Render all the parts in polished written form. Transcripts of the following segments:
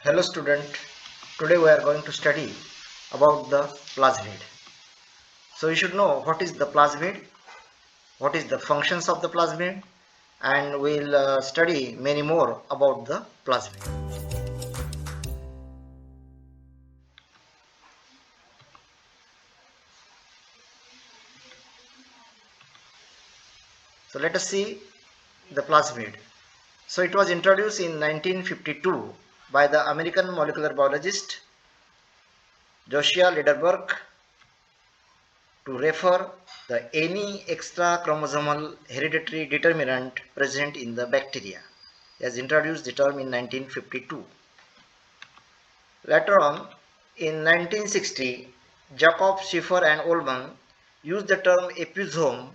Hello student, today we are going to study about the plasmid. So you should know what is the plasmid, what is the functions of the plasmid, and we'll study many more about the plasmid. So let us see the plasmid. So it was introduced in 1952 by the American molecular biologist Josiah Lederberg to refer the any extra chromosomal hereditary determinant present in the bacteria. He has introduced the term in 1952. Later on, in 1960, Jacob Schiffer and Ullmann used the term episome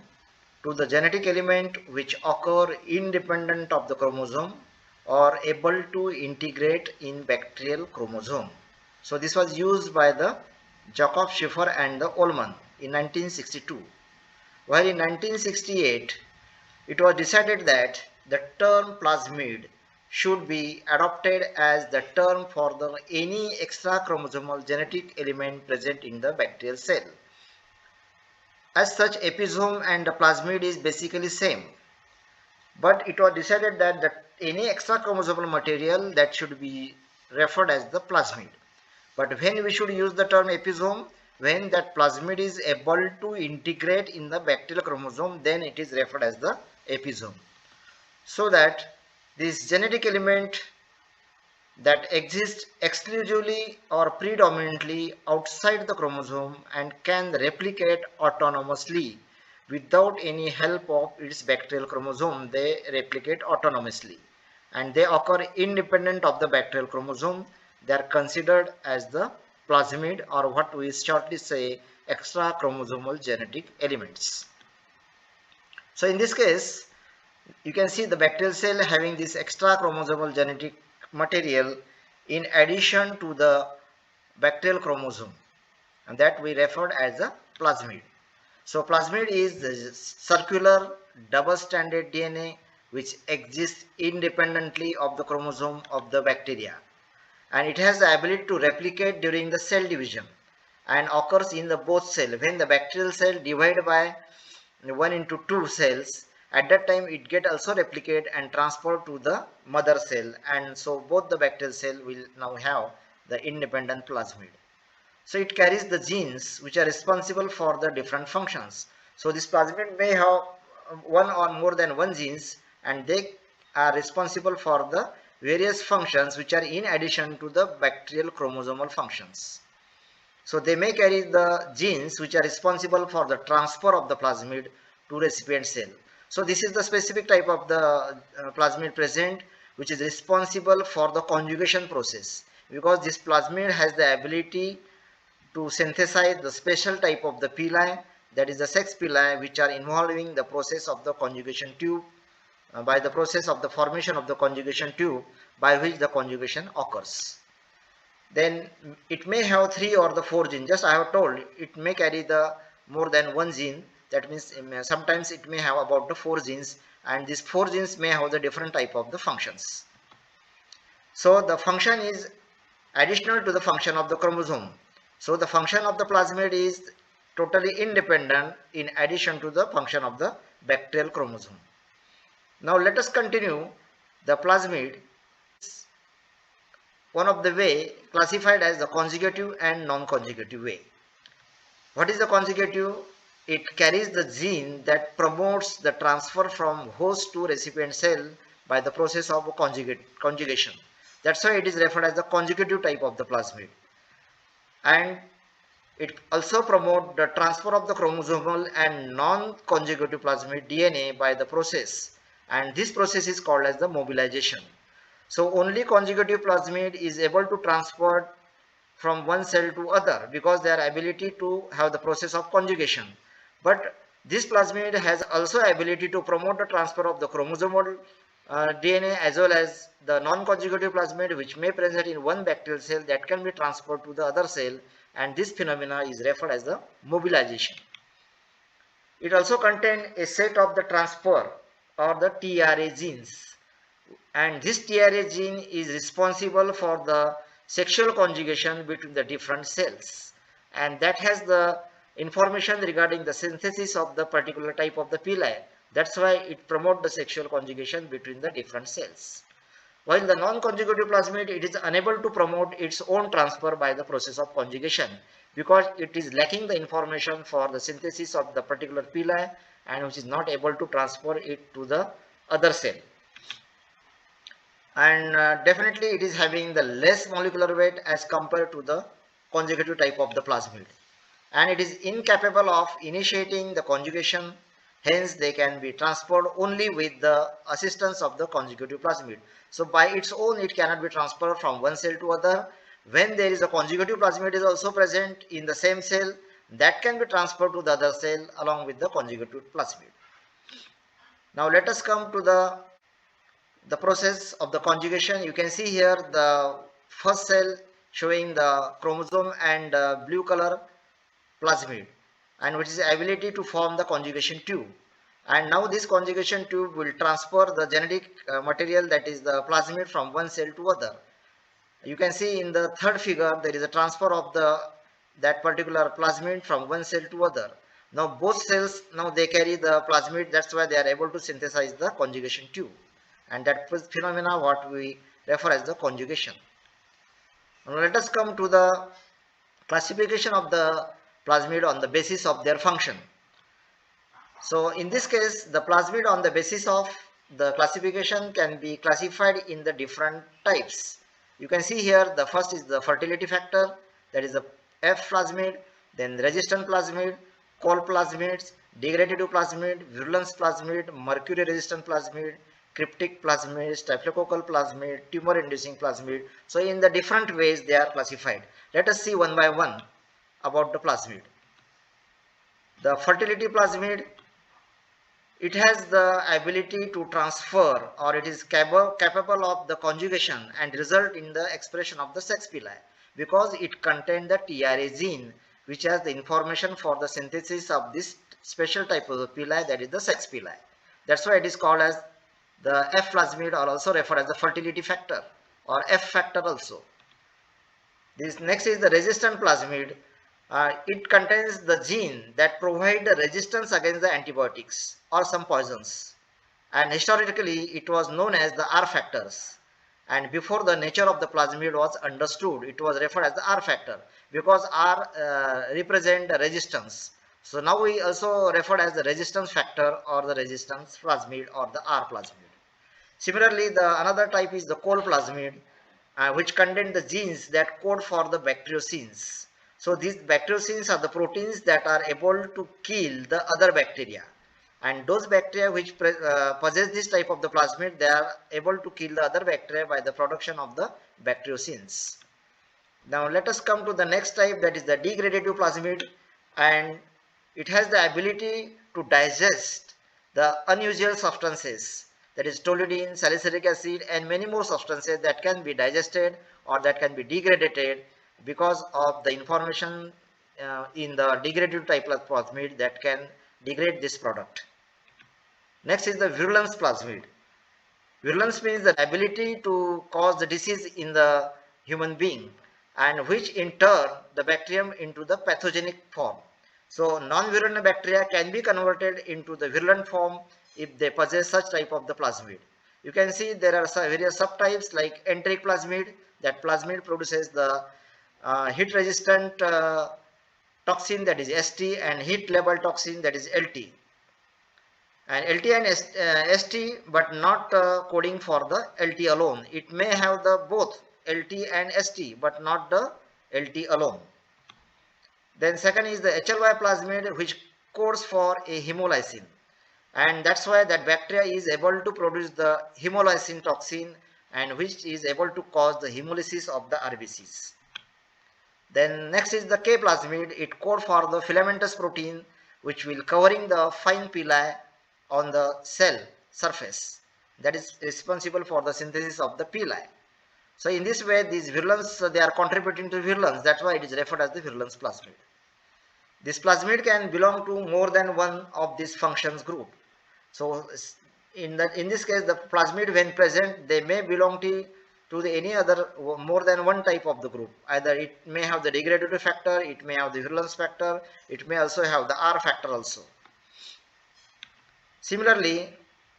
to the genetic element which occur independent of the chromosome or able to integrate in bacterial chromosome. So this was used by the Jacob Schiffer and the Ullmann in 1962. While in 1968, it was decided that the term plasmid should be adopted as the term for any extra chromosomal genetic element present in the bacterial cell. As such, episome and the plasmid is basically same, but it was decided that any extra chromosomal material that should be referred as the plasmid. But when we should use the term episome, when that plasmid is able to integrate in the bacterial chromosome, then it is referred as the episome. So that this genetic element that exists exclusively or predominantly outside the chromosome and can replicate autonomously without any help of its bacterial chromosome, they replicate autonomously and they occur independent of the bacterial chromosome. They are considered as the plasmid, or what we shortly say extra chromosomal genetic elements. So in this case, you can see the bacterial cell having this extra chromosomal genetic material in addition to the bacterial chromosome, and that we referred as a plasmid. So plasmid is the circular double-stranded DNA which exists independently of the chromosome of the bacteria, and it has the ability to replicate during the cell division and occurs in the both cell. When the bacterial cell divide by 1 into 2 cells, at that time it get also replicate and transfer to the mother cell, and so both the bacterial cell will now have the independent plasmid. So it carries the genes which are responsible for the different functions. So this plasmid may have one or more than one genes, and they are responsible for the various functions which are in addition to the bacterial chromosomal functions. So they may carry the genes which are responsible for the transfer of the plasmid to recipient cell. So this is the specific type of the plasmid present which is responsible for the conjugation process, because this plasmid has the ability to synthesize the special type of the pili, that is the sex pili, which are involving the process of the conjugation tube, by the process of the formation of the conjugation tube by which the conjugation occurs. Then it may have 3 or the 4 genes. Just I have told it may carry the more than one gene. That means sometimes it may have about the 4 genes, and these 4 genes may have the different type of the functions. So the function is additional to the function of the chromosome. So the function of the plasmid is totally independent in addition to the function of the bacterial chromosome. Now let us continue. The plasmid, one of the way classified as the conjugative and non-conjugative way. What is the conjugative? It carries the gene that promotes the transfer from host to recipient cell by the process of conjugation. That's why it is referred as the conjugative type of the plasmid. And it also promotes the transfer of the chromosomal and non-conjugative plasmid DNA by the process, and this process is called as the mobilization. So only conjugative plasmid is able to transfer from one cell to other because their ability to have the process of conjugation. But this plasmid has also ability to promote the transfer of the chromosomal DNA as well as the non-conjugative plasmid which may present in one bacterial cell that can be transferred to the other cell, and this phenomena is referred as the mobilization. It also contains a set of the transfer or the TRA genes and this tRNA gene is responsible for the sexual conjugation between the different cells, and that has the information regarding the synthesis of the particular type of the pili. That's why it promotes the sexual conjugation between the different cells. While the non-conjugative plasmid, it is unable to promote its own transfer by the process of conjugation because it is lacking the information for the synthesis of the particular pili and which is not able to transfer it to the other cell. And definitely it is having the less molecular weight as compared to the conjugative type of the plasmid, and it is incapable of initiating the conjugation, hence they can be transferred only with the assistance of the conjugative plasmid. So by its own it cannot be transferred from one cell to other. When there is a conjugative plasmid is also present in the same cell, that can be transferred to the other cell along with the conjugative plasmid. Now let us come to the process of the conjugation. You can see here the first cell showing the chromosome and blue color plasmid, and which is ability to form the conjugation tube. And now this conjugation tube will transfer the genetic material, that is the plasmid, from one cell to other. You can see in the third figure there is a transfer of that particular plasmid from one cell to other. Now both cells, now they carry the plasmid, that's why they are able to synthesize the conjugation tube, and that phenomena what we refer as the conjugation. Now let us come to the classification of the plasmid on the basis of their function. So in this case, the plasmid on the basis of the classification can be classified in the different types. You can see here the first is the fertility factor, that is the F plasmid, then resistant plasmid, cold plasmids, degradative plasmid, virulence plasmid, mercury resistant plasmid, cryptic plasmid, staphylococcal plasmid, tumor inducing plasmid. So in the different ways they are classified. Let us see one by one about the plasmid. The fertility plasmid, it has the ability to transfer, or it is capable of the conjugation and result in the expression of the sex pili because it contains the tRNA gene which has the information for the synthesis of this special type of the pili, that is the sex pili. That's why it is called as the F plasmid, or also referred as the fertility factor or F factor also. This next is the resistant plasmid. It contains the gene that provide the resistance against the antibiotics or some poisons, and historically it was known as the R factors, and before the nature of the plasmid was understood, it was referred as the R factor because R represent the resistance. So now we also referred as the resistance factor or the resistance plasmid or the R plasmid. Similarly, the another type is the cold plasmid, which contain the genes that code for the bacteriocins. So these bacteriocins are the proteins that are able to kill the other bacteria, and those bacteria which possess this type of the plasmid, they are able to kill the other bacteria by the production of the bacteriocins. Now let us come to the next type, that is the degradative plasmid, and it has the ability to digest the unusual substances, that is toluidine, salicylic acid, and many more substances that can be digested or that can be degraded because of the information in the degradative type of plasmid that can degrade this product. Next is the virulence plasmid. Virulence means the ability to cause the disease in the human being, and which in turn the bacterium into the pathogenic form. So non-virulent bacteria can be converted into the virulent form if they possess such type of the plasmid. You can see there are various subtypes like enteric plasmid. That plasmid produces the heat resistant toxin, that is ST, and heat labile toxin, that is LT. And LT and ST, but not coding for the LT alone. It may have the both LT and ST, but not the LT alone. Then second is the HLY plasmid, which codes for a hemolysin, and that's why that bacteria is able to produce the hemolysin toxin, and which is able to cause the hemolysis of the RBCs. Then next is the K plasmid. It codes for the filamentous protein which will covering the fine pili on the cell surface, that is responsible for the synthesis of the pili. So in this way these virulence, they are contributing to virulence, that's why it is referred as the virulence plasmid. This plasmid can belong to more than one of these functions group. So In this case, the plasmid when present, they may belong to the any other more than one type of the group. Either it may have the degradatory factor, it may have the virulence factor, it may also have the R factor also. Similarly,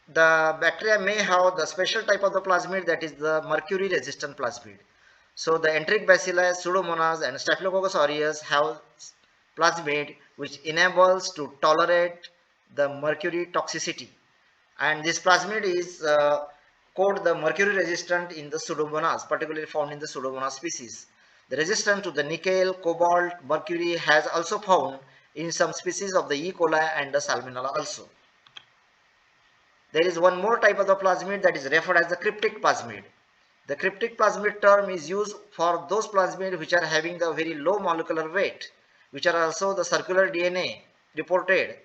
the bacteria may have the special type of the plasmid, that is the mercury resistant plasmid. So the enteric bacilli, pseudomonas and staphylococcus aureus have plasmid which enables to tolerate the mercury toxicity, and this plasmid is called the mercury resistant in the pseudomonas, particularly found in the pseudomonas species. The resistance to the nickel, cobalt, mercury has also found in some species of the E. coli and the salmonella also. There is one more type of the plasmid that is referred as the cryptic plasmid. The cryptic plasmid term is used for those plasmid which are having the very low molecular weight, which are also the circular DNA reported,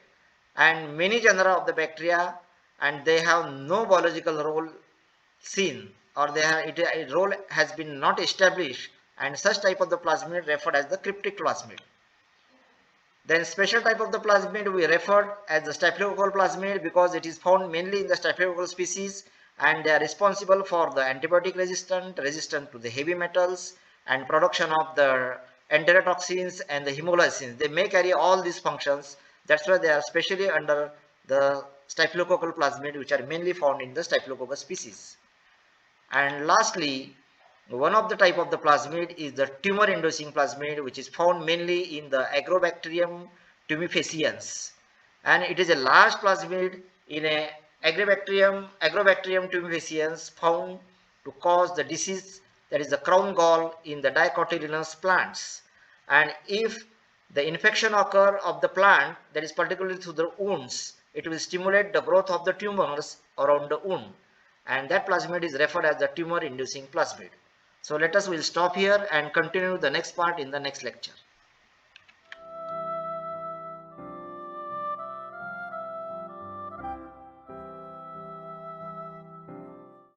and many genera of the bacteria, and they have no biological role seen, or a role has been not established, and such type of the plasmid referred as the cryptic plasmid. Then special type of the plasmid we referred as the staphylococcal plasmid because it is found mainly in the staphylococcal species, and they are responsible for the antibiotic resistant to the heavy metals, and production of the enterotoxins and the hemolysins. They may carry all these functions. That's why they are specially under the staphylococcal plasmid, which are mainly found in the staphylococcus species. And lastly, one of the type of the plasmid is the tumor inducing plasmid, which is found mainly in the Agrobacterium tumefaciens, and it is a large plasmid in a Agrobacterium tumefaciens found to cause the disease, that is the crown gall, in the dicotyledonous plants. And if the infection occur of the plant, that is particularly through the wounds, it will stimulate the growth of the tumors around the wound, and that plasmid is referred as the tumor inducing plasmid. So let us will stop here and continue the next part in the next lecture.